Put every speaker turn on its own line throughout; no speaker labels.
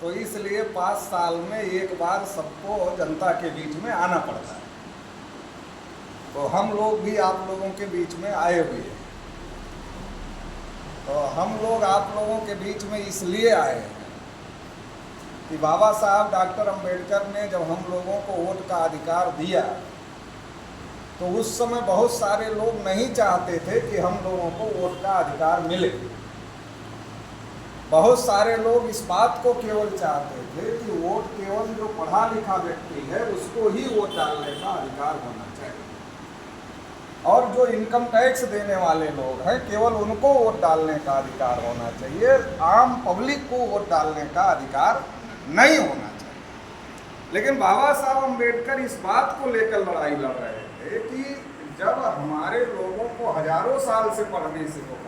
तो इसलिए 5 साल में एक बार सबको जनता के बीच में आना पड़ता है। तो हम लोग भी आप लोगों के बीच में आए हुए हैं। तो हम लोग आप लोगों के बीच में इसलिए आए हैं कि बाबा साहब डॉक्टर अंबेडकर ने जब हम लोगों को वोट का अधिकार दिया तो उस समय बहुत सारे लोग नहीं चाहते थे कि हम लोगों को वोट का अधिकार मिले। बहुत सारे लोग इस बात को केवल चाहते थे कि वोट केवल जो पढ़ा लिखा व्यक्ति है उसको ही वोट डालने का अधिकार होना चाहिए, और जो इनकम टैक्स देने वाले लोग हैं केवल उनको वोट डालने का अधिकार होना चाहिए, आम पब्लिक को वोट डालने का अधिकार नहीं होना चाहिए। लेकिन बाबा साहब अम्बेडकर इस बात को लेकर लड़ाई लड़ रहे थे कि जब हमारे लोगों को हजारों साल से पढ़ने से रोका गया,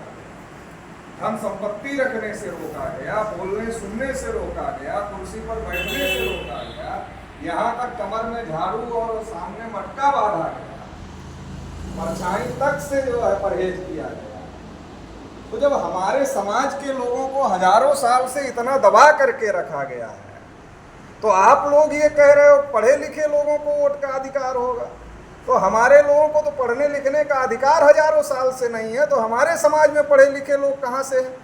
धन संपत्ति रखने से रोका गया, बोलने सुनने से रोका गया, कुर्सी पर बैठने से रोका गया, यहाँ तक कमर में झाड़ू और सामने मटका बांधा गया, परछाई तक से जो है परहेज किया गया, तो जब हमारे समाज के लोगों को हजारों साल से इतना दबा करके रखा गया है, तो आप लोग ये कह रहे हो पढ़े लिखे लोगों को वोट का अधिकार होगा, तो हमारे लोगों को तो पढ़ने लिखने का अधिकार हजारों साल से नहीं है, तो हमारे समाज में पढ़े लिखे लोग कहाँ से हैं?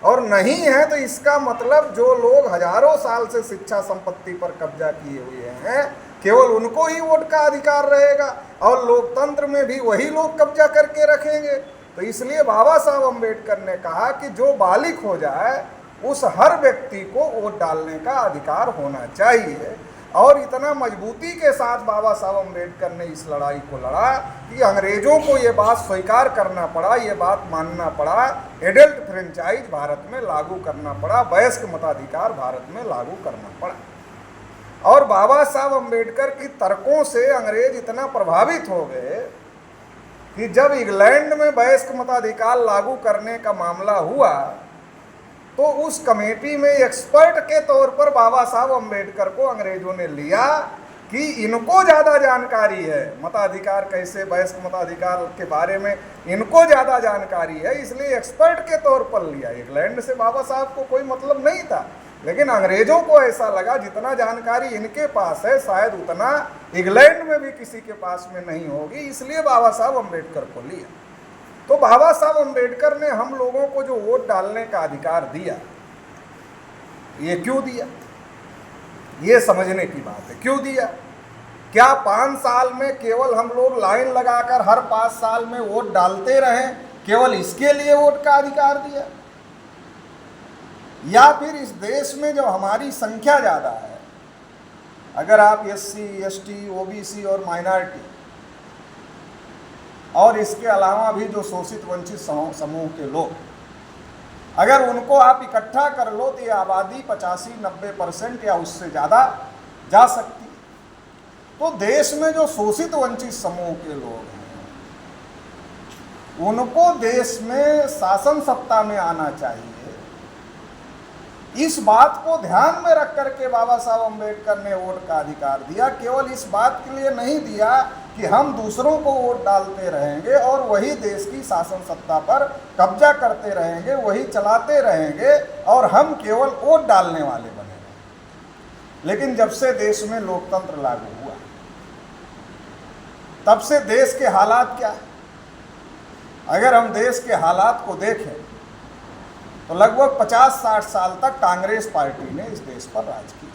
और नहीं है तो इसका मतलब जो लोग हजारों साल से शिक्षा संपत्ति पर कब्जा किए हुए हैं केवल उनको ही वोट का अधिकार रहेगा, और लोकतंत्र में भी वही लोग कब्जा करके रखेंगे। तो इसलिए बाबा साहब अम्बेडकर ने कहा कि जो बालिग हो जाए उस हर व्यक्ति को वोट डालने का अधिकार होना चाहिए। और इतना मजबूती के साथ बाबा साहब अम्बेडकर ने इस लड़ाई को लड़ा कि अंग्रेजों को ये बात स्वीकार करना पड़ा, ये बात मानना पड़ा, एडल्ट फ्रेंचाइज भारत में लागू करना पड़ा, वयस्क मताधिकार भारत में लागू करना पड़ा। और बाबा साहब अम्बेडकर की तर्कों से अंग्रेज इतना प्रभावित हो गए कि जब इंग्लैंड में वयस्क मताधिकार लागू करने का मामला हुआ तो उस कमेटी में एक्सपर्ट के तौर पर बाबा साहब अम्बेडकर को अंग्रेजों ने लिया कि इनको ज़्यादा जानकारी है मताधिकार कैसे, वयस्क मताधिकार के बारे में इनको ज़्यादा जानकारी है, इसलिए एक्सपर्ट के तौर पर लिया। इंग्लैंड से बाबा साहब को कोई मतलब नहीं था, लेकिन अंग्रेजों को ऐसा लगा जितना जानकारी इनके पास है शायद उतना इंग्लैंड में भी किसी के पास में नहीं होगी, इसलिए बाबा साहब अम्बेडकर को लिया। तो बाबा साहब अम्बेडकर ने हम लोगों को जो वोट डालने का अधिकार दिया, ये क्यों दिया, ये समझने की बात है। क्यों दिया? क्या 5 साल में केवल हम लोग लाइन लगाकर हर 5 साल में वोट डालते रहें, केवल इसके लिए वोट का अधिकार दिया? या फिर इस देश में जो हमारी संख्या ज़्यादा है, अगर आप SC, ST, OBC और माइनॉरिटी और इसके अलावा भी जो शोषित वंचित समूह के लोग, अगर उनको आप इकट्ठा कर लो तो ये आबादी 85-90% या उससे ज़्यादा जा सकती है। तो देश में जो शोषित वंचित समूह के लोग हैं उनको देश में शासन सत्ता में आना चाहिए। इस बात को ध्यान में रख करके बाबा साहब अम्बेडकर ने वोट का अधिकार दिया। केवल इस बात के लिए नहीं दिया कि हम दूसरों को वोट डालते रहेंगे और वही देश की शासन सत्ता पर कब्जा करते रहेंगे, वही चलाते रहेंगे और हम केवल वोट डालने वाले बने। लेकिन जब से देश में लोकतंत्र लागू हुआ तब से देश के हालात क्या है? अगर हम देश के हालात को देखें तो लगभग 50-60 साल तक कांग्रेस पार्टी ने इस देश पर राज किया।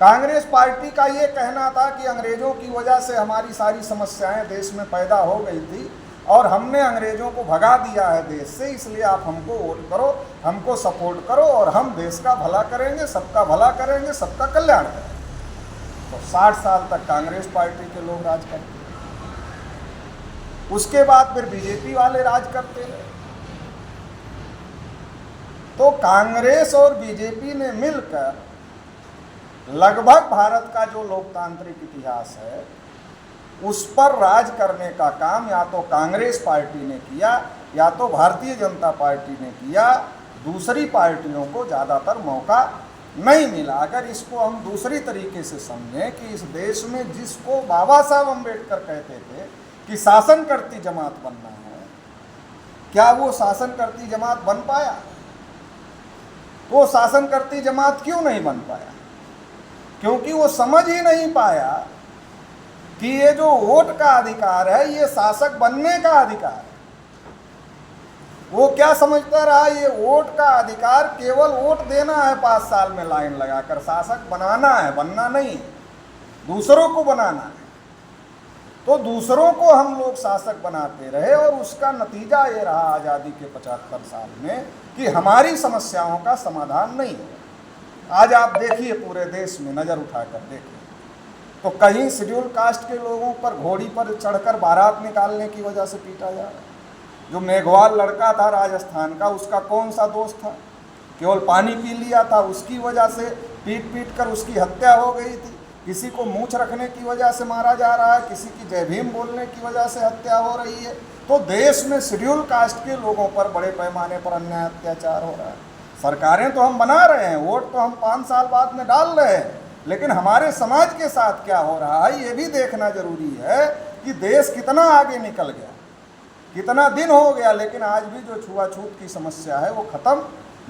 कांग्रेस पार्टी का ये कहना था कि अंग्रेजों की वजह से हमारी सारी समस्याएं देश में पैदा हो गई थी और हमने अंग्रेजों को भगा दिया है देश से, इसलिए आप हमको वोट करो, हमको सपोर्ट करो और हम देश का भला करेंगे, सबका भला करेंगे, सबका कल्याण करेंगे। तो 60 साल तक कांग्रेस पार्टी के लोग राज करते, उसके बाद फिर बीजेपी वाले राज करते हैं। तो कांग्रेस और बीजेपी ने मिलकर लगभग भारत का जो लोकतांत्रिक इतिहास है उस पर राज करने का काम या तो कांग्रेस पार्टी ने किया या तो भारतीय जनता पार्टी ने किया। दूसरी पार्टियों को ज़्यादातर मौका नहीं मिला। अगर इसको हम दूसरी तरीके से समझें कि इस देश में जिसको बाबा साहब अम्बेडकर कहते थे कि शासन करती जमात बनना है, क्या वो शासन करती जमात बन पाया? तो वो शासन करती जमात क्यों नहीं बन पाया? क्योंकि वो समझ ही नहीं पाया कि ये जो वोट का अधिकार है ये शासक बनने का अधिकार है। वो क्या समझता रहा, ये वोट का अधिकार केवल वोट देना है 5 साल में लाइन लगाकर, शासक बनाना है, बनना नहीं, दूसरों को बनाना है। तो दूसरों को हम लोग शासक बनाते रहे और उसका नतीजा ये रहा आज़ादी के 75 साल में कि हमारी समस्याओं का समाधान नहीं हुआ। आज आप देखिए पूरे देश में नज़र उठाकर देखिए तो कहीं शेड्यूल कास्ट के लोगों पर घोड़ी पर चढ़कर बारात निकालने की वजह से पीटा जा रहा है। जो मेघवाल लड़का था राजस्थान का, उसका कौन सा दोष था? केवल पानी पी लिया था, उसकी वजह से पीट पीट कर उसकी हत्या हो गई थी। किसी को मूछ रखने की वजह से मारा जा रहा है, किसी की जय भीम बोलने की वजह से हत्या हो रही है। तो देश में शेड्यूल कास्ट के लोगों पर बड़े पैमाने पर अन्याय अत्याचार हो रहा है। सरकारें तो हम बना रहे हैं, वोट तो हम 5 साल बाद में डाल रहे हैं, लेकिन हमारे समाज के साथ क्या हो रहा है ये भी देखना जरूरी है कि देश कितना आगे निकल गया, कितना दिन हो गया, लेकिन आज भी जो छुआछूत की समस्या है वो खत्म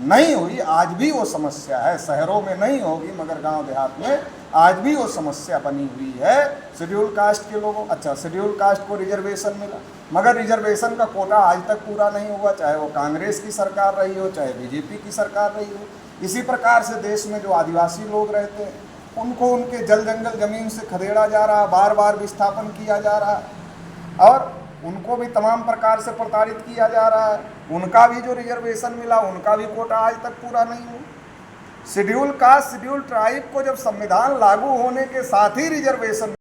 नहीं हुई। आज भी वो समस्या है, शहरों में नहीं होगी मगर गांव देहात में आज भी वो समस्या बनी हुई है। शेड्यूल कास्ट के लोगों, अच्छा शेड्यूल कास्ट को रिजर्वेशन मिला मगर रिजर्वेशन का कोटा आज तक पूरा नहीं हुआ, चाहे वो कांग्रेस की सरकार रही हो चाहे बीजेपी की सरकार रही हो। इसी प्रकार से देश में जो आदिवासी लोग रहते हैं उनको उनके जल जंगल जमीन से खदेड़ा जा रहा, बार बार विस्थापन किया जा रहा और उनको भी तमाम प्रकार से प्रताड़ित किया जा रहा है। उनका भी जो रिजर्वेशन मिला उनका भी कोटा आज तक पूरा नहीं हुआ। शेड्यूल कास्ट शेड्यूल ट्राइब को जब संविधान लागू होने के साथ ही रिजर्वेशन